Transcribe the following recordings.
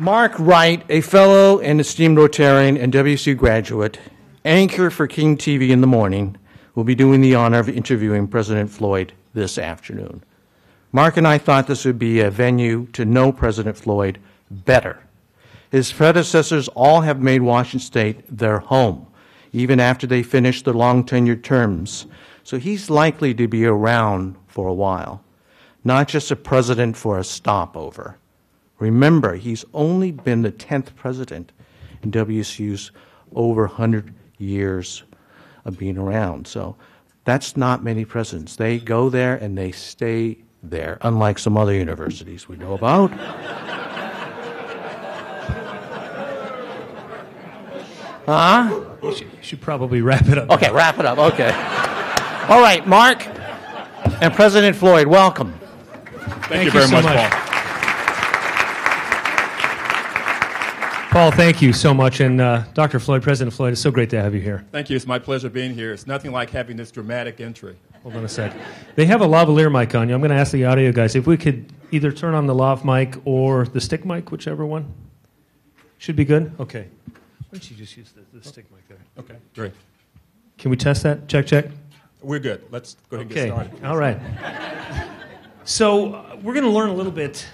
Mark Wright, a fellow and esteemed Rotarian and WSU graduate, anchor for King TV in the morning, will be doing the honor of interviewing President Floyd this afternoon. Mark and I thought this would be a venue to know President Floyd better. His predecessors all have made Washington State their home, even after they finished their long-tenured terms. So he's likely to be around for a while, not just a president for a stopover. Remember, he's only been the 10th president in WSU's over 100 years of being around. So that's not many presidents. They go there and they stay there, unlike some other universities we know about. You should probably wrap it up. Okay, wrap it up. Okay. All right, Mark and President Floyd, welcome. Thank you very much, Paul. Paul, thank you so much. And Dr. Floyd, President Floyd, it's so great to have you here. Thank you. It's my pleasure being here. It's nothing like having this dramatic entry. Hold on a sec. They have a lavalier mic on you. I'm going to ask the audio guys if we could either turn on the lav mic or the stick mic, whichever one. Should be good? Okay. Why don't you just use the stick mic there? Okay, great. Can we test that? Check, check. We're good. Let's go ahead and get started. All right. So we're going to learn a little bit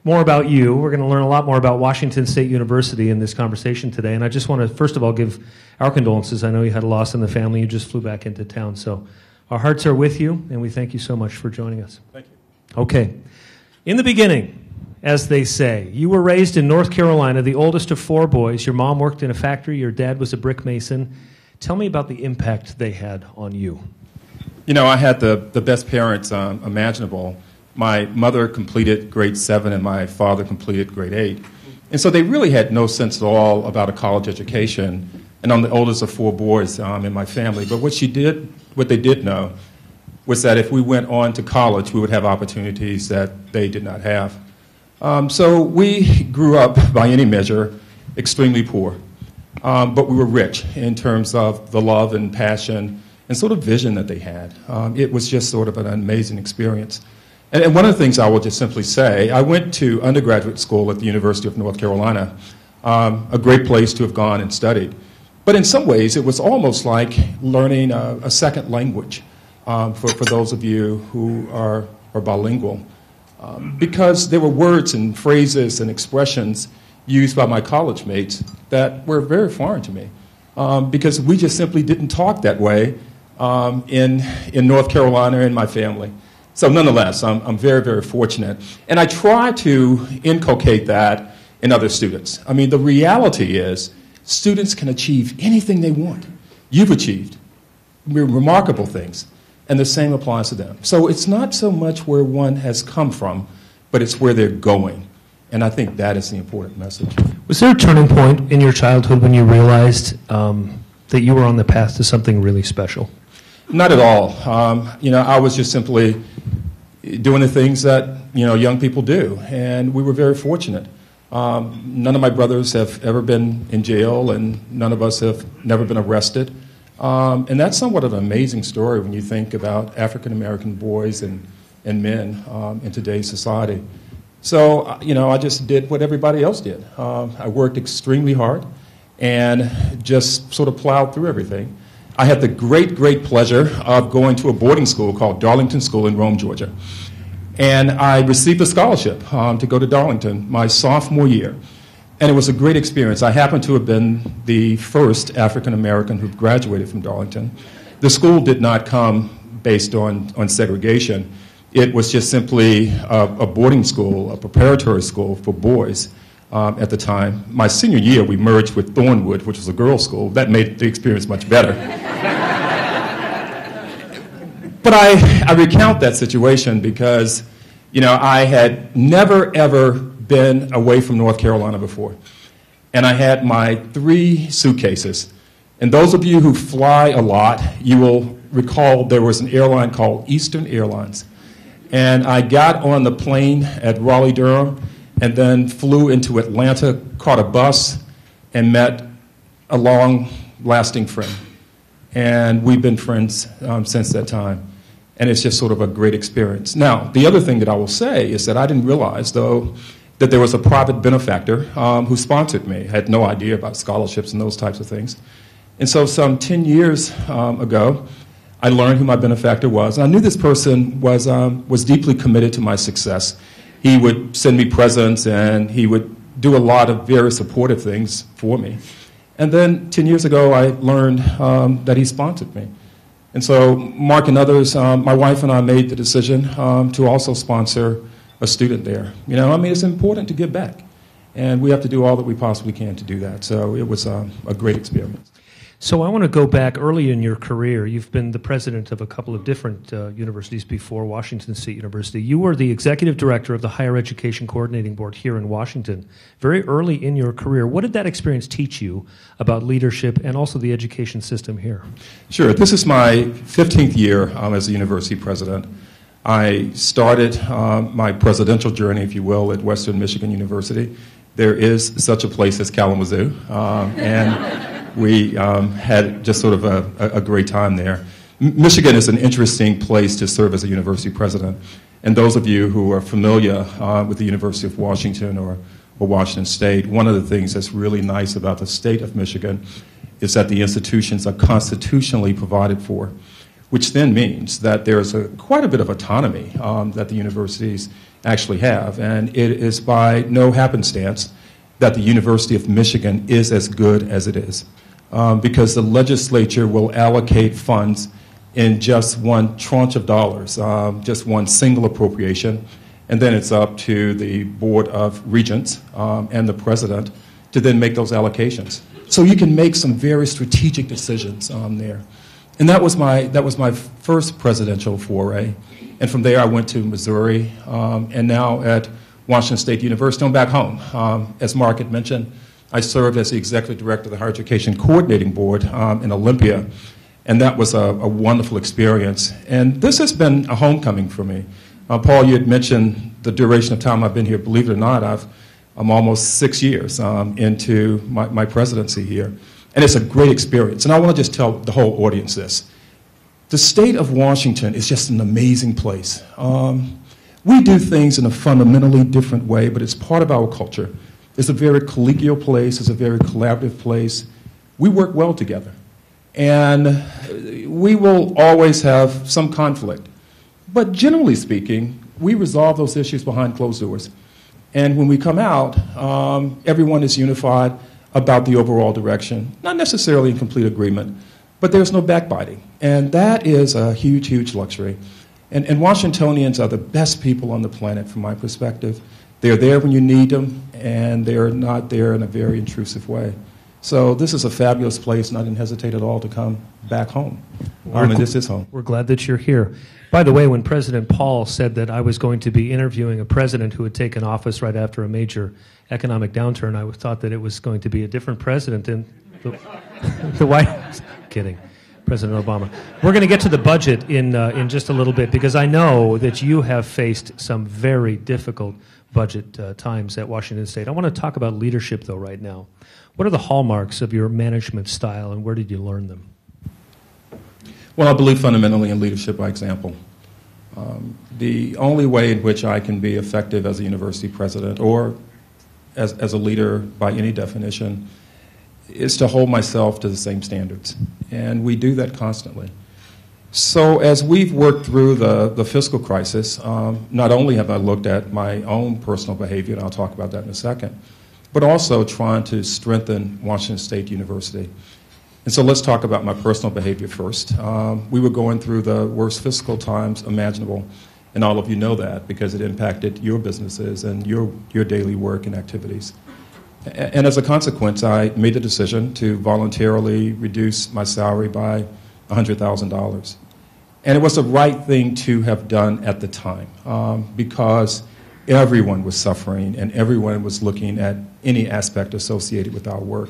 more about you. We're going to learn a lot more about Washington State University in this conversation today. And I just want to, first of all, give our condolences. I know you had a loss in the family. You just flew back into town. So our hearts are with you, and we thank you so much for joining us. Thank you. Okay. In the beginning, as they say, you were raised in North Carolina, the oldest of 4 boys. Your mom worked in a factory. Your dad was a brick mason. Tell me about the impact they had on you. You know, I had the best parents imaginable. My mother completed grade 7 and my father completed grade 8. And so they really had no sense at all about a college education. And I'm the oldest of 4 boys in my family. But what they did know was that if we went on to college, we would have opportunities that they did not have. So we grew up, by any measure, extremely poor. But we were rich in terms of the love and passion and sort of vision that they had. It was just sort of an amazing experience. And one of the things I will just simply say, I went to undergraduate school at the University of North Carolina, a great place to have gone and studied. But in some ways, it was almost like learning a second language for those of you who are bilingual. Because there were words and phrases and expressions used by my college mates that were very foreign to me. Because we just simply didn't talk that way in North Carolina in my family. So nonetheless, I'm very, very fortunate. And I try to inculcate that in other students. I mean, the reality is students can achieve anything they want. You've achieved remarkable things, and the same applies to them. So it's not so much where one has come from, but it's where they're going. And I think that is the important message. Was there a turning point in your childhood when you realized that you were on the path to something really special? Not at all. You know, I was just simply doing the things that, you know, young people do, and we were very fortunate. None of my brothers have ever been in jail, and none of us have never been arrested. And that's somewhat of an amazing story when you think about African-American boys and men in today's society. So, you know, I just did what everybody else did. I worked extremely hard and just sort of plowed through everything. I had the great, great pleasure of going to a boarding school called Darlington School in Rome, Georgia. And I received a scholarship to go to Darlington my sophomore year. And it was a great experience. I happened to have been the first African-American who graduated from Darlington. The school did not come based on segregation. It was just simply a boarding school, a preparatory school for boys. At the time. My senior year, we merged with Thornwood, which was a girls' school. That made the experience much better. But I recount that situation because, you know, I had never, ever been away from North Carolina before. And I had my 3 suitcases. And those of you who fly a lot, you will recall there was an airline called Eastern Airlines. And I got on the plane at Raleigh-Durham and then flew into Atlanta, caught a bus, and met a long-lasting friend. And we've been friends since that time. And it's just sort of a great experience. Now, the other thing that I will say is that I didn't realize, though, that there was a private benefactor who sponsored me. I had no idea about scholarships and those types of things. And so some 10 years ago, I learned who my benefactor was. And I knew this person was deeply committed to my success. He would send me presents, and he would do a lot of very supportive things for me. And then 10 years ago, I learned that he sponsored me. And so Mark and others, my wife and I made the decision to also sponsor a student there. You know, I mean, it's important to give back. And we have to do all that we possibly can to do that. So it was a great experience. So I want to go back early in your career. You've been the president of a couple of different universities before, Washington State University. You were the executive director of the Higher Education Coordinating Board here in Washington very early in your career. What did that experience teach you about leadership and also the education system here? Sure. This is my 15th year as a university president. I started my presidential journey, if you will, at Western Michigan University. There is such a place as Kalamazoo, and we had just sort of a great time there. Michigan is an interesting place to serve as a university president. And those of you who are familiar with the University of Washington or Washington State, one of the things that's really nice about the state of Michigan is that the institutions are constitutionally provided for, which then means that there's quite a bit of autonomy that the universities actually have. And it is by no happenstance that the University of Michigan is as good as it is. Because the legislature will allocate funds in just one tranche of dollars, just one single appropriation, and then it's up to the Board of Regents and the President to then make those allocations. So you can make some very strategic decisions there. And that was my first presidential foray. And from there I went to Missouri, and now at Washington State University. I'm back home. As Mark had mentioned, I served as the executive director of the Higher Education Coordinating Board in Olympia, and that was a wonderful experience. And this has been a homecoming for me. Paul, you had mentioned the duration of time I've been here. Believe it or not, I'm almost 6 years into my presidency here, and it's a great experience. And I want to just tell the whole audience this. The state of Washington is just an amazing place. We do things in a fundamentally different way, but it's part of our culture. It's a very collegial place. It's a very collaborative place. We work well together. And we will always have some conflict. But generally speaking, we resolve those issues behind closed doors. And when we come out, everyone is unified about the overall direction. Not necessarily in complete agreement, but there's no backbiting. And that is a huge, huge luxury. And Washingtonians are the best people on the planet from my perspective. They're there when you need them, and they're not there in a very intrusive way. So this is a fabulous place, and I didn't hesitate at all to come back home. And this is home. We're glad that you're here. By the way, when President Paul said that I was going to be interviewing a president who had taken office right after a major economic downturn, I thought that it was going to be a different president in the White House. Kidding. President Obama. We're going to get to the budget in just a little bit, because I know that you have faced some very difficult budget times at Washington State. I want to talk about leadership, though, right now. What are the hallmarks of your management style, and where did you learn them? Well, I believe fundamentally in leadership by example. The only way in which I can be effective as a university president or as a leader by any definition is to hold myself to the same standards. And we do that constantly. So as we've worked through the fiscal crisis, not only have I looked at my own personal behavior, and I'll talk about that in a second, but also trying to strengthen Washington State University. And so let's talk about my personal behavior first. We were going through the worst fiscal times imaginable, and all of you know that because it impacted your businesses and your daily work and activities. And as a consequence, I made the decision to voluntarily reduce my salary by $100,000. And it was the right thing to have done at the time because everyone was suffering and everyone was looking at any aspect associated with our work.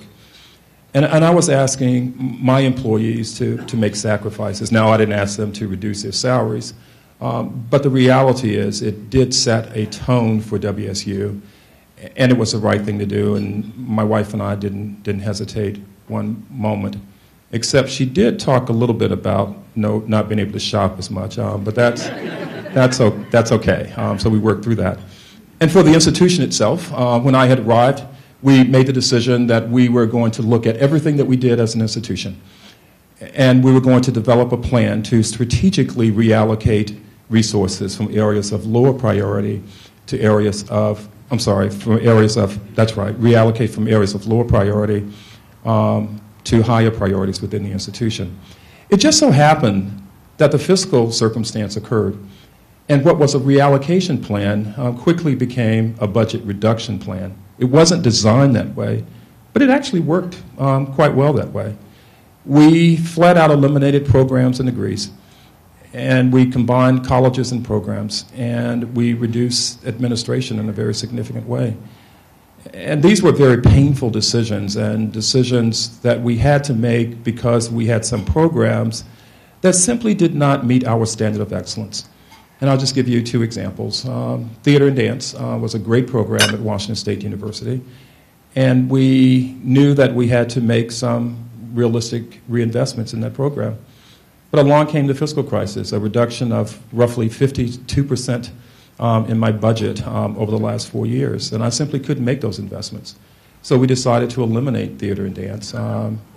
And I was asking my employees to make sacrifices. Now, I didn't ask them to reduce their salaries, but the reality is it did set a tone for WSU, and it was the right thing to do, and my wife and I didn't hesitate one moment, except she did talk a little bit about not being able to shop as much, but that's okay. So we worked through that. And for the institution itself, when I had arrived, we made the decision that we were going to look at everything that we did as an institution. And we were going to develop a plan to strategically reallocate resources from areas of lower priority to areas of, reallocate from areas of lower priority to higher priorities within the institution. It just so happened that the fiscal circumstance occurred, and what was a reallocation plan quickly became a budget reduction plan. It wasn't designed that way, but it actually worked quite well that way. We flat out eliminated programs and degrees, and we combined colleges and programs, and we reduced administration in a very significant way. And these were very painful decisions, and decisions that we had to make because we had some programs that simply did not meet our standard of excellence. And I'll just give you two examples. Theater and dance was a great program at Washington State University, and we knew that we had to make some realistic reinvestments in that program. But along came the fiscal crisis, a reduction of roughly 52% in my budget over the last 4 years, and I simply couldn't make those investments. So we decided to eliminate theater and dance.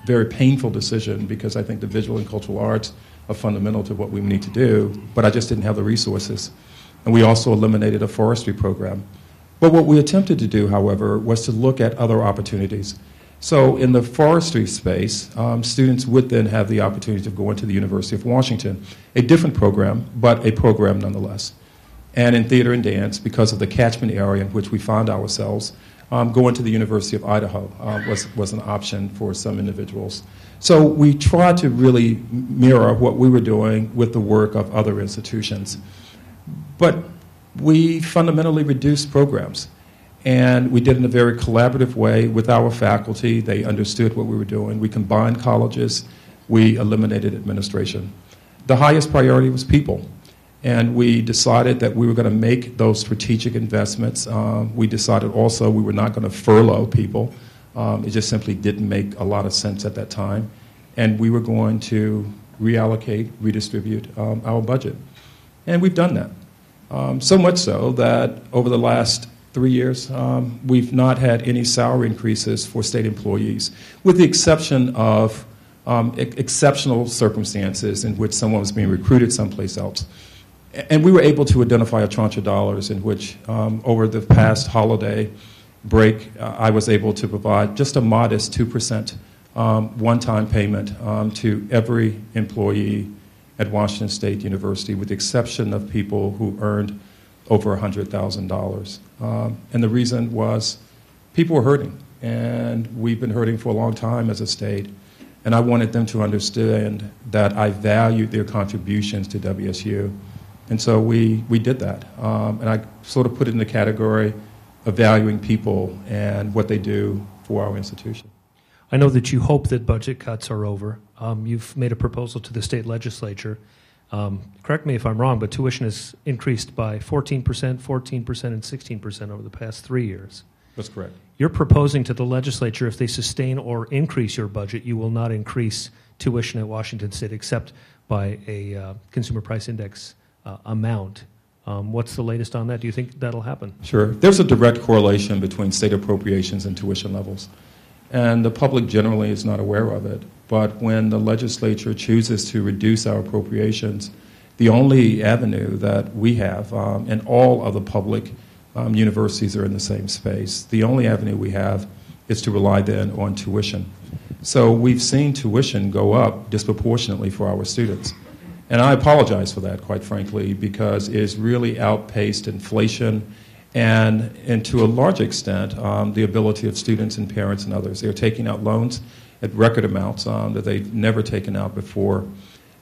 Very painful decision, because I think the visual and cultural arts are fundamental to what we need to do, but I just didn't have the resources. And we also eliminated a forestry program. But what we attempted to do, however, was to look at other opportunities. So in the forestry space, students would then have the opportunity to go into the University of Washington, a different program, but a program nonetheless. And in theater and dance, because of the catchment area in which we found ourselves, going to the University of Idaho was an option for some individuals. So we tried to really mirror what we were doing with the work of other institutions. But we fundamentally reduced programs. And we did it in a very collaborative way with our faculty. They understood what we were doing. We combined colleges. We eliminated administration. The highest priority was people. And we decided that we were going to make those strategic investments. We decided also we were not going to furlough people. It just simply didn't make a lot of sense at that time. And we were going to reallocate, redistribute our budget. And we've done that. So much so that over the last 3 years, we've not had any salary increases for state employees, with the exception of exceptional circumstances in which someone was being recruited someplace else. And we were able to identify a tranche of dollars in which, over the past holiday break, I was able to provide just a modest 2% one-time payment to every employee at Washington State University, with the exception of people who earned over $100,000. And the reason was people were hurting, and we've been hurting for a long time as a state, and I wanted them to understand that I valued their contributions to WSU. And so we did that. And I sort of put it in the category of valuing people and what they do for our institution. I know that you hope that budget cuts are over. You've made a proposal to the state legislature. Correct me if I'm wrong, but tuition has increased by 14%, 14%, and 16% over the past 3 years. That's correct. You're proposing to the legislature, if they sustain or increase your budget, you will not increase tuition at Washington State except by a consumer price index amount. What's the latest on that? Do you think that'll happen? Sure. There's a direct correlation between state appropriations and tuition levels. And the public generally is not aware of it. But when the legislature chooses to reduce our appropriations, the only avenue that we have, and all of the public universities are in the same space, the only avenue we have is to rely then on tuition. So we've seen tuition go up disproportionately for our students. And I apologize for that, quite frankly, because it's really outpaced inflation and to a large extent, the ability of students and parents and others. They're taking out loans at record amounts that they've never taken out before.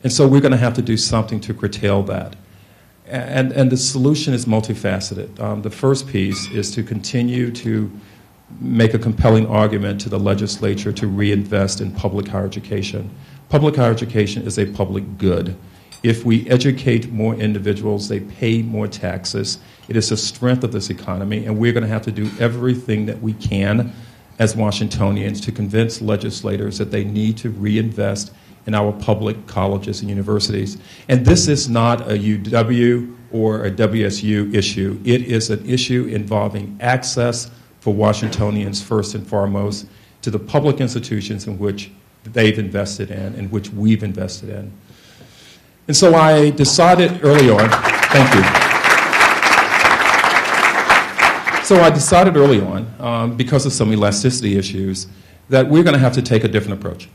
And so we're going to have to do something to curtail that. And the solution is multifaceted. The first piece is to continue to make a compelling argument to the legislature to reinvest in public higher education. Public higher education is a public good. If we educate more individuals, they pay more taxes. It is the strength of this economy, and we're going to have to do everything that we can as Washingtonians to convince legislators that they need to reinvest in our public colleges and universities. And this is not a UW or a WSU issue. It is an issue involving access for Washingtonians, first and foremost, to the public institutions in which they've invested in which we've invested in. And so I decided early on, thank you. So I decided early on, because of some elasticity issues, that we're going to have to take a different approach.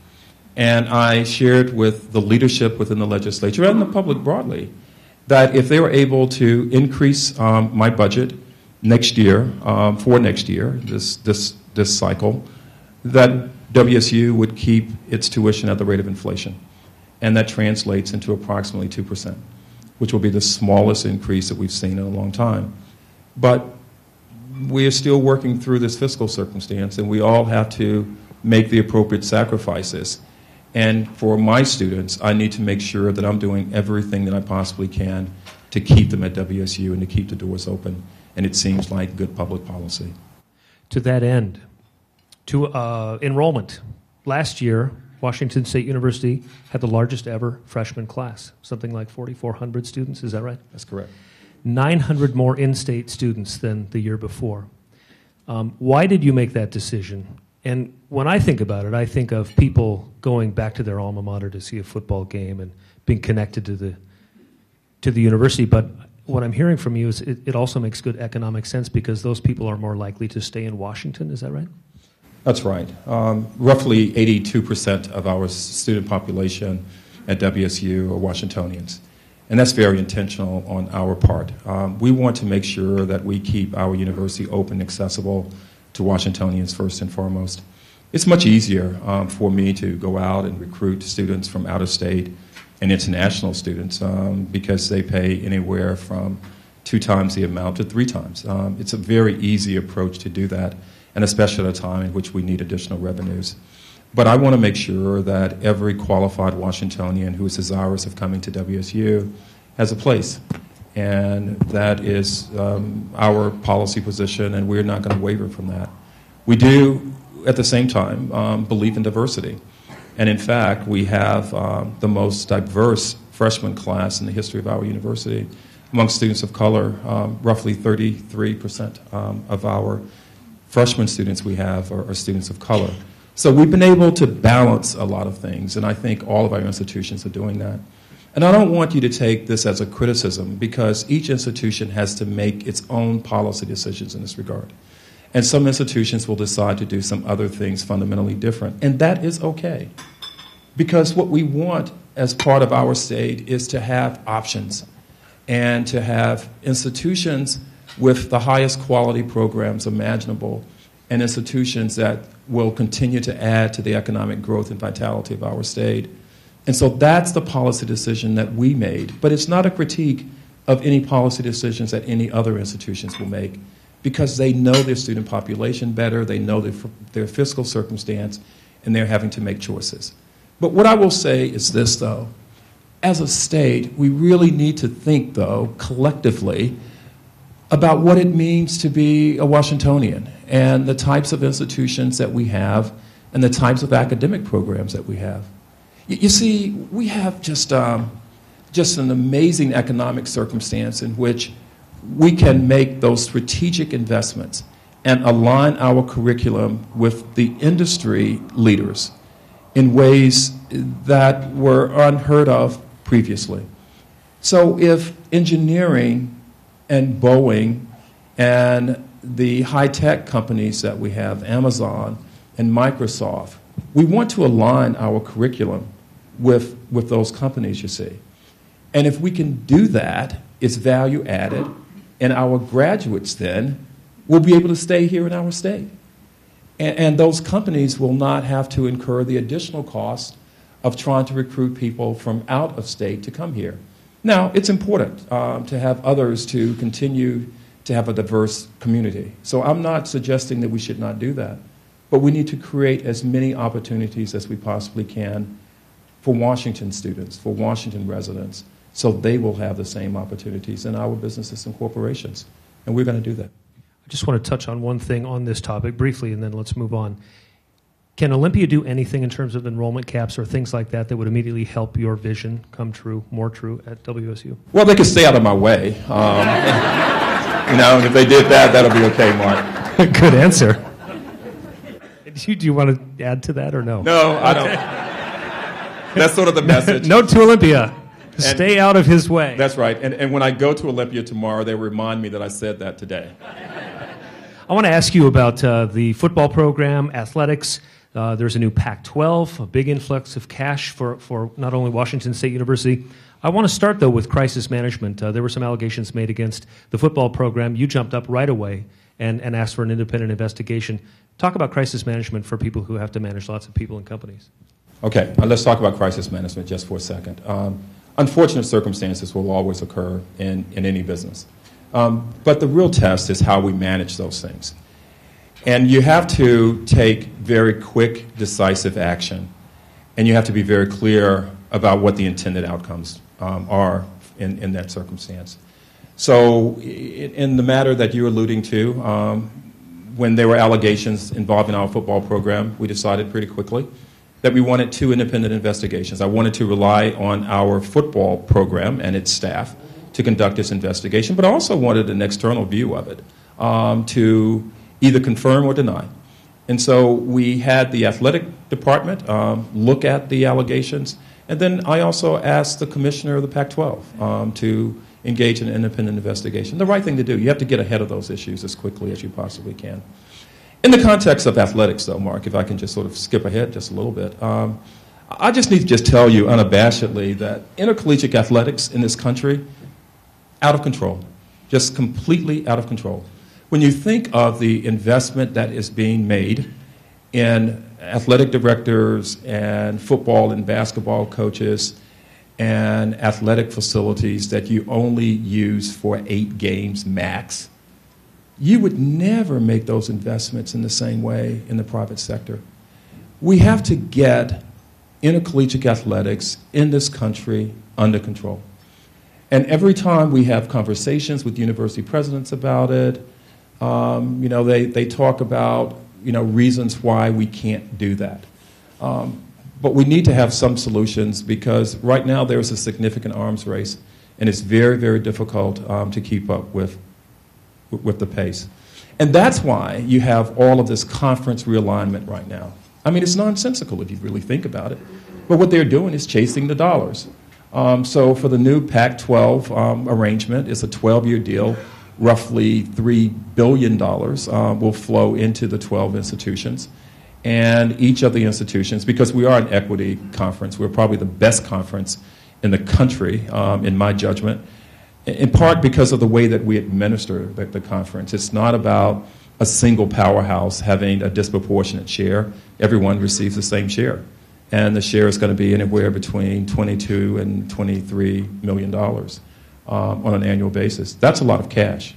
And I shared with the leadership within the legislature and the public broadly that if they were able to increase my budget next year, for next year, this cycle, that WSU would keep its tuition at the rate of inflation. And that translates into approximately 2%, which will be the smallest increase that we've seen in a long time. But we are still working through this fiscal circumstance, and we all have to make the appropriate sacrifices. And for my students, I need to make sure that I'm doing everything that I possibly can to keep them at WSU and to keep the doors open. And it seems like good public policy. To that end, to enrollment. Last year, Washington State University had the largest ever freshman class, something like 4,400 students, is that right? That's correct. 900 more in-state students than the year before. Why did you make that decision? And when I think about it, I think of people going back to their alma mater to see a football game and being connected to the university. But what I'm hearing from you is it also makes good economic sense because those people are more likely to stay in Washington. Is that right? That's right. Roughly 82% of our student population at WSU are Washingtonians. And that's very intentional on our part. We want to make sure that we keep our university open, accessible to Washingtonians first and foremost. It's much easier for me to go out and recruit students from out of state and international students because they pay anywhere from 2 times the amount to 3 times. It's a very easy approach to do that, and especially at a time in which we need additional revenues. But I want to make sure that every qualified Washingtonian who is desirous of coming to WSU has a place. And that is our policy position, and we're not going to waver from that. We do, at the same time, believe in diversity. And in fact, we have the most diverse freshman class in the history of our university. Among students of color, roughly 33% of our freshman students we have are students of color. So we've been able to balance a lot of things, and I think all of our institutions are doing that. And I don't want you to take this as a criticism because each institution has to make its own policy decisions in this regard. And some institutions will decide to do some other things fundamentally different, and that is okay. Because what we want as part of our state is to have options and to have institutions with the highest quality programs imaginable and institutions that will continue to add to the economic growth and vitality of our state. And so that's the policy decision that we made. But it's not a critique of any policy decisions that any other institutions will make because they know their student population better, they know their fiscal circumstance, and they're having to make choices. But what I will say is this, though. As a state, we really need to think, though, collectively, about what it means to be a Washingtonian and the types of institutions that we have and the types of academic programs that we have. You see, we have just an amazing economic circumstance in which we can make those strategic investments and align our curriculum with the industry leaders in ways that were unheard of previously. So if engineering and Boeing and the high-tech companies that we have, Amazon and Microsoft, we want to align our curriculum with those companies, you see. And if we can do that, it's value added, and our graduates then will be able to stay here in our state. And those companies will not have to incur the additional cost of trying to recruit people from out of state to come here. Now, it's important to have others to continue to have a diverse community. So I'm not suggesting that we should not do that. But we need to create as many opportunities as we possibly can for Washington students, for Washington residents, so they will have the same opportunities in our businesses and corporations. And we're going to do that. I just want to touch on one thing on this topic briefly, and then let's move on. Can Olympia do anything in terms of enrollment caps or things like that that would immediately help your vision come true, more true at WSU? Well, they could stay out of my way. If they did that, that'll be okay, Mark. Good answer. Do you want to add to that or no? No, I don't. That's sort of the message. Note to Olympia. Stay out of his way. That's right. And when I go to Olympia tomorrow, they remind me that I said that today. I want to ask you about the football program, athletics. There's a new Pac-12, a big influx of cash for not only Washington State University. I want to start, though, with crisis management. There were some allegations made against the football program. You jumped up right away and asked for an independent investigation. Talk about crisis management for people who have to manage lots of people and companies. Okay, let's talk about crisis management just for a second. Unfortunate circumstances will always occur in any business. But the real test is how we manage those things. And you have to take very quick, decisive action. And you have to be very clear about what the intended outcomes are in that circumstance. So in the matter that you're alluding to, when there were allegations involving our football program, we decided pretty quickly that we wanted 2 independent investigations. I wanted to rely on our football program and its staff to conduct this investigation, but I also wanted an external view of it to either confirm or deny. And so we had the athletic department look at the allegations, and then I also asked the commissioner of the Pac-12 to engage in an independent investigation. The right thing to do. You have to get ahead of those issues as quickly as you possibly can. In the context of athletics, though, Mark, if I can just sort of skip ahead just a little bit, I just need to just tell you unabashedly that intercollegiate athletics in this country, out of control, just completely out of control. When you think of the investment that is being made in athletic directors and football and basketball coaches and athletic facilities that you only use for 8 games max, you would never make those investments in the same way in the private sector. We have to get intercollegiate athletics in this country under control. And every time we have conversations with university presidents about it, they talk about reasons why we can't do that. But we need to have some solutions because right now there's a significant arms race, and it's very, very difficult to keep up with the pace. And that's why you have all of this conference realignment right now. I mean, it's nonsensical if you really think about it. But what they're doing is chasing the dollars. So for the new Pac-12 arrangement, it's a 12-year deal. Roughly $3 billion will flow into the 12 institutions. And each of the institutions, because we are an equity conference, we're probably the best conference in the country, in my judgment, in part because of the way that we administer the conference. It's not about a single powerhouse having a disproportionate share. Everyone receives the same share. And the share is going to be anywhere between $22 and $23 million on an annual basis. That's a lot of cash.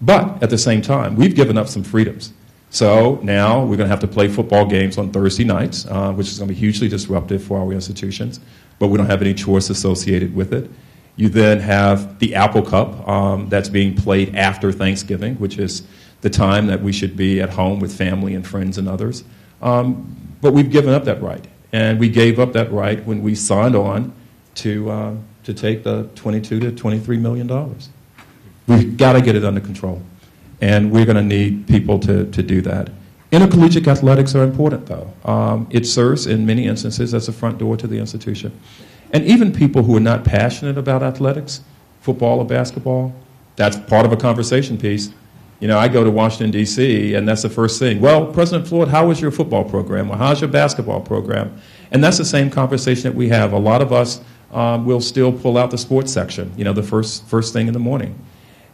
But at the same time, we've given up some freedoms. So now we're going to have to play football games on Thursday nights, which is going to be hugely disruptive for our institutions, but we don't have any choice associated with it. You then have the Apple Cup that's being played after Thanksgiving, which is the time that we should be at home with family and friends and others. But we've given up that right. And we gave up that right when we signed on to take the $22 to $23 million. We've got to get it under control. And we're going to need people to do that. Intercollegiate athletics are important, though. It serves, in many instances, as a front door to the institution. And even people who are not passionate about athletics, football or basketball, that's part of a conversation piece. I go to Washington, D.C., and that's the first thing. Well, President Floyd, how was your football program? Or how's your basketball program? And that's the same conversation that we have. A lot of us will still pull out the sports section, the first thing in the morning.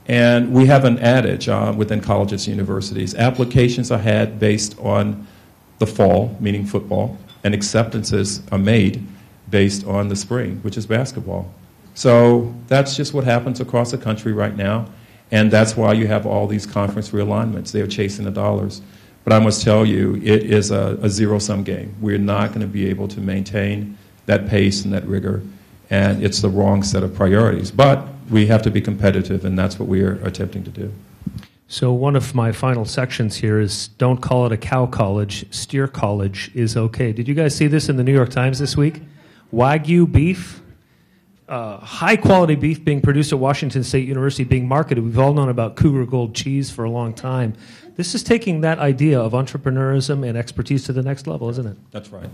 And we have an adage within colleges and universities. Applications are had based on the fall, meaning football, and acceptances are made based on the spring, which is basketball. So that's just what happens across the country right now. And that's why you have all these conference realignments. They're chasing the dollars. But I must tell you, it is a zero-sum game. We're not going to be able to maintain that pace and that rigor. And it's the wrong set of priorities. But we have to be competitive, and that's what we are attempting to do. So one of my final sections here is don't call it a cow college, steer college is okay. Did you guys see this in the New York Times this week? Wagyu beef, high-quality beef being produced at Washington State University being marketed. We've all known about Cougar Gold cheese for a long time. This is taking that idea of entrepreneurism and expertise to the next level, isn't it? That's right.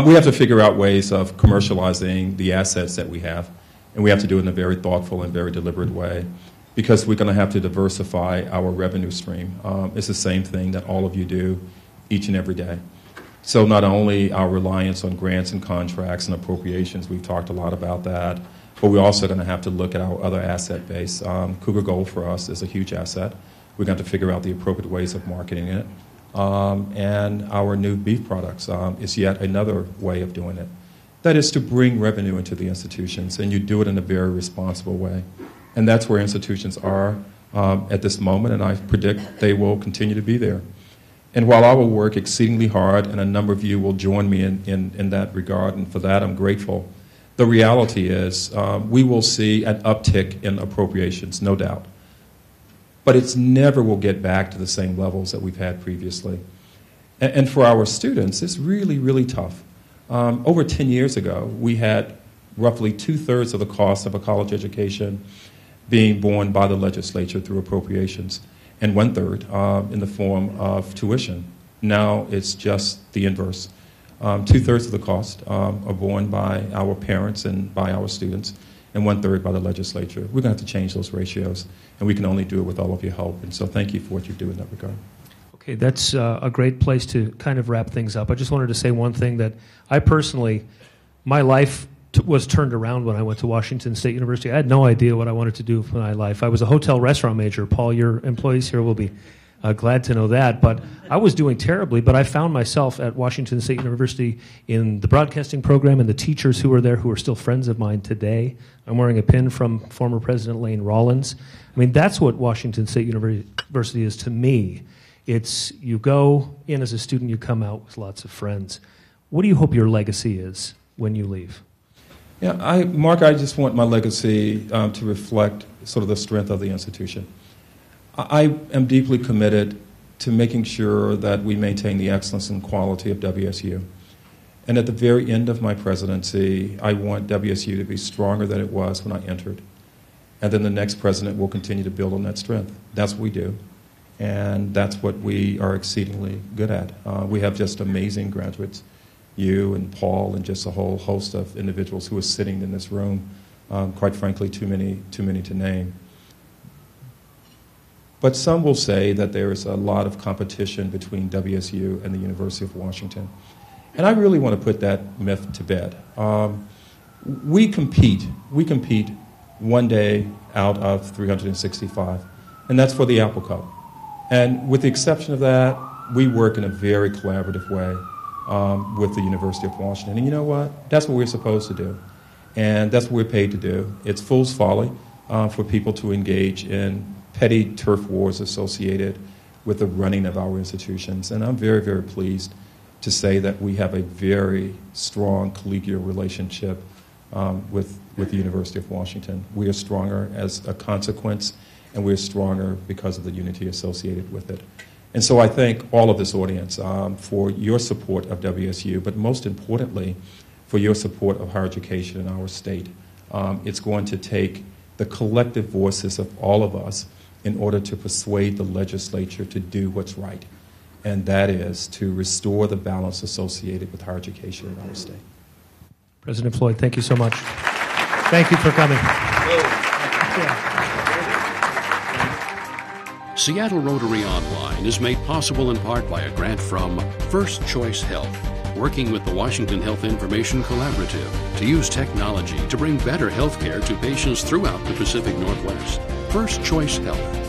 We have to figure out ways of commercializing the assets that we have, and we have to do it in a very thoughtful and very deliberate way, because we're going to have to diversify our revenue stream. It's the same thing that all of you do each and every day. So not only our reliance on grants and contracts and appropriations, we've talked a lot about that, but we're also going to have to look at our other asset base. Cougar Gold for us is a huge asset. We're going to have to figure out the appropriate ways of marketing it. And our new beef products is yet another way of doing it. That is to bring revenue into the institutions, and you do it in a very responsible way. And that's where institutions are at this moment, and I predict they will continue to be there. And while I will work exceedingly hard, and a number of you will join me in that regard, and for that I'm grateful, the reality is we will see an uptick in appropriations, no doubt. But it never will get back to the same levels that we've had previously. And for our students, it's really, really tough. Over 10 years ago, we had roughly 2/3 of the cost of a college education being borne by the legislature through appropriations, and 1/3 in the form of tuition. Now it's just the inverse. 2/3 of the cost are borne by our parents and by our students, and 1/3 by the legislature. We're going to have to change those ratios, and we can only do it with all of your help. And so thank you for what you do in that regard. Okay, that's a great place to kind of wrap things up. I just wanted to say one thing that I personally, my life was turned around when I went to Washington State University. I had no idea what I wanted to do with my life. I was a hotel restaurant major. Paul, your employees here will be glad to know that. But I was doing terribly, but I found myself at Washington State University in the broadcasting program, and the teachers who were there who are still friends of mine today. I'm wearing a pin from former President Lane Rollins. I mean, that's what Washington State University is to me. It's you go in as a student, you come out with lots of friends. What do you hope your legacy is when you leave? Yeah, Mark, I just want my legacy to reflect sort of the strength of the institution. I am deeply committed to making sure that we maintain the excellence and quality of WSU. And at the very end of my presidency, I want WSU to be stronger than it was when I entered. And then the next president will continue to build on that strength. That's what we do. And that's what we are exceedingly good at. We have just amazing graduates. You and Paul and just a whole host of individuals who are sitting in this room, quite frankly, too many to name. But some will say that there is a lot of competition between WSU and the University of Washington. And I really want to put that myth to bed. We compete one day out of 365, and that's for the Apple Cup. And with the exception of that, we work in a very collaborative way with the University of Washington. And you know what? That's what we're supposed to do. And that's what we're paid to do. It's fool's folly for people to engage in petty turf wars associated with the running of our institutions. And I'm very, very pleased to say that we have a very strong collegial relationship with the University of Washington. We are stronger as a consequence, and we're stronger because of the unity associated with it. And so I thank all of this audience for your support of WSU, but most importantly, for your support of higher education in our state. It's going to take the collective voices of all of us in order to persuade the legislature to do what's right, and that is to restore the balance associated with higher education in our state. President Floyd, thank you so much. Thank you for coming. Seattle Rotary Online is made possible in part by a grant from First Choice Health, working with the Washington Health Information Collaborative to use technology to bring better health care to patients throughout the Pacific Northwest. First Choice Health.